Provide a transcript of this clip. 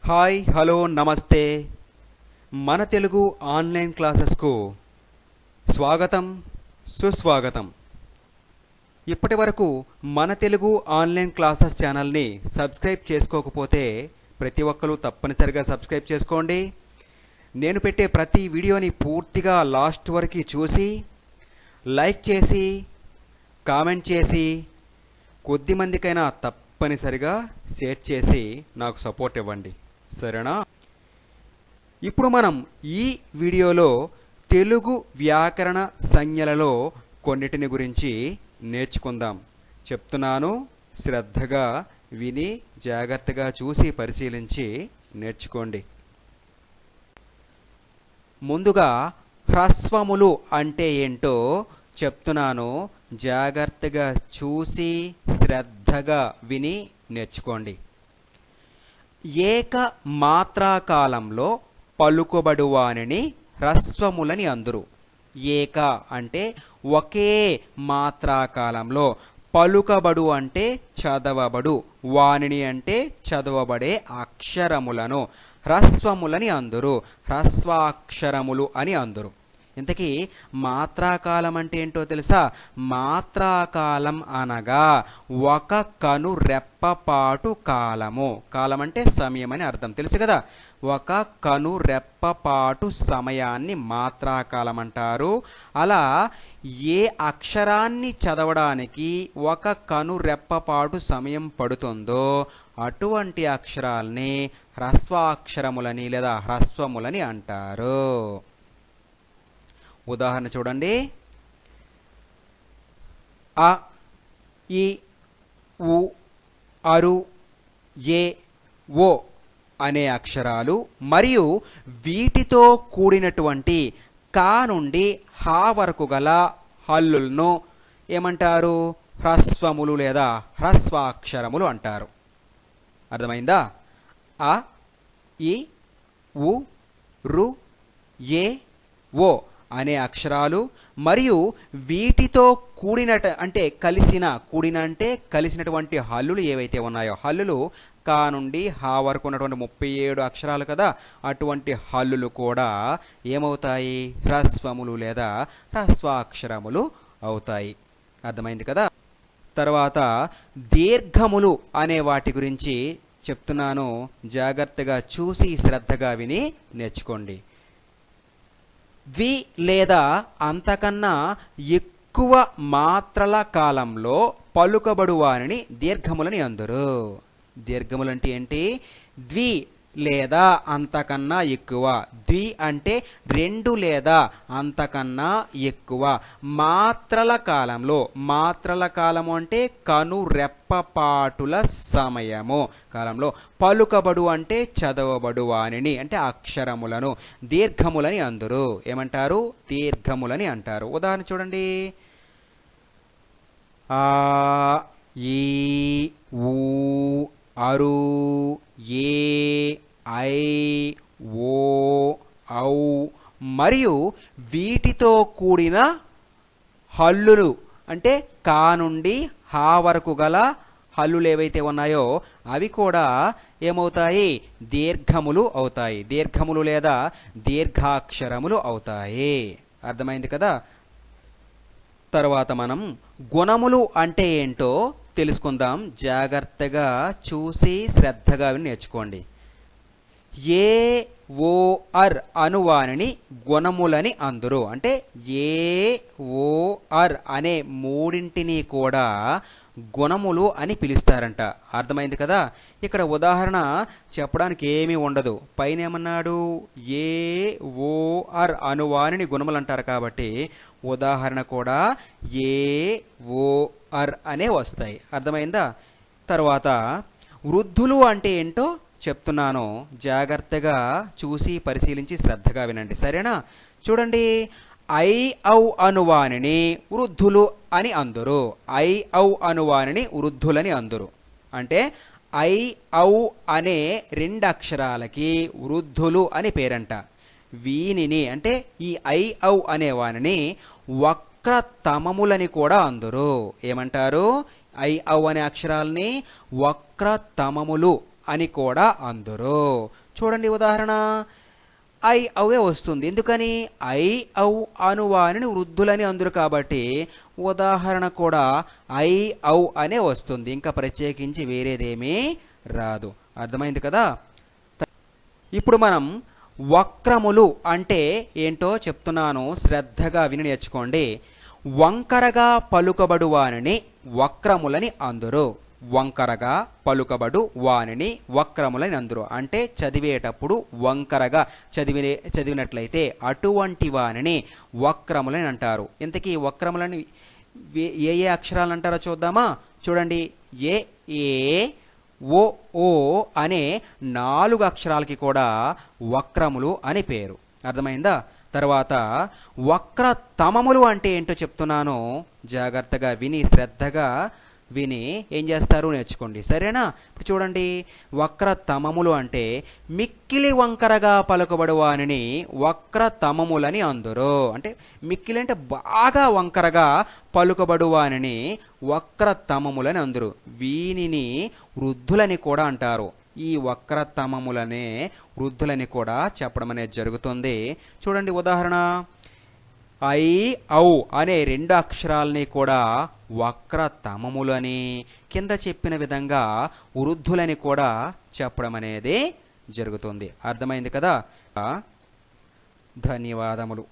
Hi hello నమస్తే మన Telugu online క్లాసెస్కు స్వాగతం సుస్వాగతం. ఇప్పటి వరకు మన తెలుగు ఆన్లైన్ క్లాసెస్ ఛానల్ని సబ్స్క్రైబ్ చేసుకోకపోతే ప్రతి ఒక్కరూ తప్పనిసరిగా సబ్స్క్రైబ్ చేసుకోండి. నేను పెట్టే ప్రతి వీడియోని పూర్తిగా లాస్ట్ వరకు చూసి లైక్ చేసి కామెంట్ చేసి కొద్దిమందికైనా తప్పనిసరిగా షేర్ చేసి నాకు సపోర్ట్ ఇవ్వండి, సరేనా? ఇప్పుడు మనం ఈ వీడియోలో తెలుగు వ్యాకరణ సంజ్ఞలలో కొన్నిటిని గురించి నేర్చుకుందాం. చెప్తున్నాను, శ్రద్ధగా విని జాగ్రత్తగా చూసి పరిశీలించి నేర్చుకోండి. ముందుగా హ్రస్వములు అంటే ఏంటో చెప్తున్నాను, జాగ్రత్తగా చూసి శ్రద్ధగా విని నేర్చుకోండి. ఏక మాత్రాకాలంలో పలుకబడువానిని హ్రస్వములని అందురు. ఏక అంటే ఒకే మాత్రాకాలంలో, పలుకబడు అంటే చదవబడు, వానిని అంటే చదవబడే అక్షరములను హ్రస్వములని అందురు, హ్రస్వాక్షరములు అని అందురు. ఇంతకీ మాత్రాకాలం అంటే ఏంటో తెలుసా? మాత్రాకాలం అనగా ఒక కను రెప్పపాటు కాలము. కాలం అంటే సమయం అని అర్థం, తెలుసు కదా? ఒక కను రెప్పపాటు సమయాన్ని మాత్రాకాలం అంటారు. అలా ఏ అక్షరాన్ని చదవడానికి ఒక కను రెప్పపాటు సమయం పడుతుందో అటువంటి అక్షరాల్ని హ్రస్వాక్షరములని లేదా హ్రస్వములని అంటారు. ఉదాహరణ చూడండి. అ, ఇ, ఉ, అరు, ఏ, ఓ అనే అక్షరాలు మరియు వీటితో కూడినటువంటి కా నుండి హా వరకు గల హల్లులను ఏమంటారు? హ్రస్వములు లేదా హ్రస్వాక్షరములు అంటారు. అర్థమైందా? అ, ఇ, ఉ, రు, ఏ, ఓ అనే అక్షరాలు మరియు వీటితో కలిసినటువంటి హల్లులు ఏవైతే ఉన్నాయో, హల్లులు కా నుండి హా వరకు ఉన్నటువంటి 37 అక్షరాలు కదా, అటువంటి హల్లులు కూడా ఏమవుతాయి? హ్రస్వములు లేదా హ్రస్వాక్షరములు అవుతాయి. అర్థమైంది కదా? తర్వాత దీర్ఘములు అనే వాటి గురించి చెప్తున్నాను, జాగ్రత్తగా చూసి శ్రద్ధగా విని నేర్చుకోండి. ద్వి లేదా అంతకన్నా ఎక్కువ మాత్రల కాలంలో పలుకబడు వారిని దీర్ఘములని అందురు. దీర్ఘములంటే ఏంటి? ద్వి లేదా అంతకన్నా ఎక్కువ. ద్వి అంటే 2 లేదా అంతకన్నా ఎక్కువ మాత్రల కాలంలో. మాత్రల కాలము అంటే కను రెప్పపాటుల సమయము కాలంలో. పలుకబడు అంటే చదవబడు వానిని అంటే అక్షరములను దీర్ఘములని అందురు. ఏమంటారు? దీర్ఘములని అంటారు. ఉదాహరణ చూడండి. ఆ, ఈ, ఊ, అరు, ఏ, ఐ, ఓ, ఔ మరియు వీటితో కూడిన హల్లులు అంటే కా నుండి హా వరకు గల హల్లులు ఏవైతే ఉన్నాయో అవి కూడా ఏమవుతాయి? దీర్ఘములు అవుతాయి. దీర్ఘములు లేదా దీర్ఘాక్షరములు అవుతాయి. అర్థమైంది కదా? తర్వాత మనం గుణములు అంటే ఏంటో తెలుసుకుందాం. జాగ్రత్తగా చూసి శ్రద్ధగా నేర్చుకోండి. ఏ, ఓ, అర్ అనువానిని గుణములని అందురు. అంటే ఏ, ఓ, అర్ అనే మూడింటిని కూడా గుణములు అని పిలుస్తారంట. అర్థమైంది కదా? ఇక్కడ ఉదాహరణ చెప్పడానికి ఏమీ ఉండదు. పైన ఏమన్నాడు? ఏ, ఓ, అర్ అనువానిని గుణములు అంటారు కాబట్టి ఉదాహరణ కూడా ఏ, ఓ, అర్ అనే వస్తాయి. అర్థమైందా? తర్వాత వృద్ధులు అంటే ఏంటో చెప్తున్నాను, జాగ్రత్తగా చూసి పరిశీలించి శ్రద్ధగా వినండి, సరేనా? చూడండి. ఐ, ఔ అనువానిని వృద్ధులు అని అందురు. ఐ, ఔ అనువానిని వృద్ధులని అందురు. అంటే ఐ, ఔ అనే 2 అక్షరాలకి వృద్ధులు అని పేరంట. వీనిని అంటే ఈ ఐ, ఔ అనే వానిని వక్రతమములని కూడా అందురు. ఏమంటారు? ఐ, ఔ అనే అక్షరాలని వక్రతమములు అని కూడా అందురు. చూడండి ఉదాహరణ, ఐ అవే వస్తుంది. ఎందుకని? ఐ ఔ అనువానిని వృద్ధులని అందురు కాబట్టి ఉదాహరణ కూడా ఐ ఔ అనే వస్తుంది. ఇంకా ప్రత్యేకించి వేరేదేమీ రాదు. అర్థమైంది కదా? ఇప్పుడు మనం వక్రములు అంటే ఏంటో చెప్తున్నాను, శ్రద్ధగా విని నేర్చుకోండి. వంకరగా పలుకబడు వానిని వక్రములని అందురు. వంకరగా పలుకబడు వానిని వక్రములని అందురు. అంటే చదివేటప్పుడు వంకరగా చదివినట్లయితే అటువంటి వానిని వక్రములని అంటారు. ఇంతకీ వక్రములని ఏ ఏ అక్షరాలు అంటారో చూద్దామా? చూడండి, ఏ ఏ ఓ ఓ అనే 4 అక్షరాలకి కూడా వక్రములు అని పేరు. అర్థమైందా? తర్వాత వక్రతమములు అంటే ఏంటో చెప్తున్నాను, జాగ్రత్తగా విని శ్రద్ధగా విని ఏం చేస్తారు నేర్చుకోండి, సరేనా? ఇప్పుడు చూడండి, వక్రతమములు అంటే మిక్కిలి వంకరగా పలుకబడు వానిని వక్రతమములని అందురు. అంటే మిక్కిలి అంటే బాగా వంకరగా పలుకబడు వానిని వక్రతమములని అందురు. వీనిని వృద్ధులని కూడా అంటారు. ఈ వక్రతమములనే వృద్ధులని కూడా చెప్పడం అనేది జరుగుతుంది. చూడండి ఉదాహరణ, ఐ ఔ అనే 2 అక్షరాలని కూడా వక్రతమములని, కింద చెప్పిన విధంగా వృద్ధులని కూడా చెప్పడం అనేది జరుగుతుంది. అర్థమైంది కదా? ధన్యవాదములు.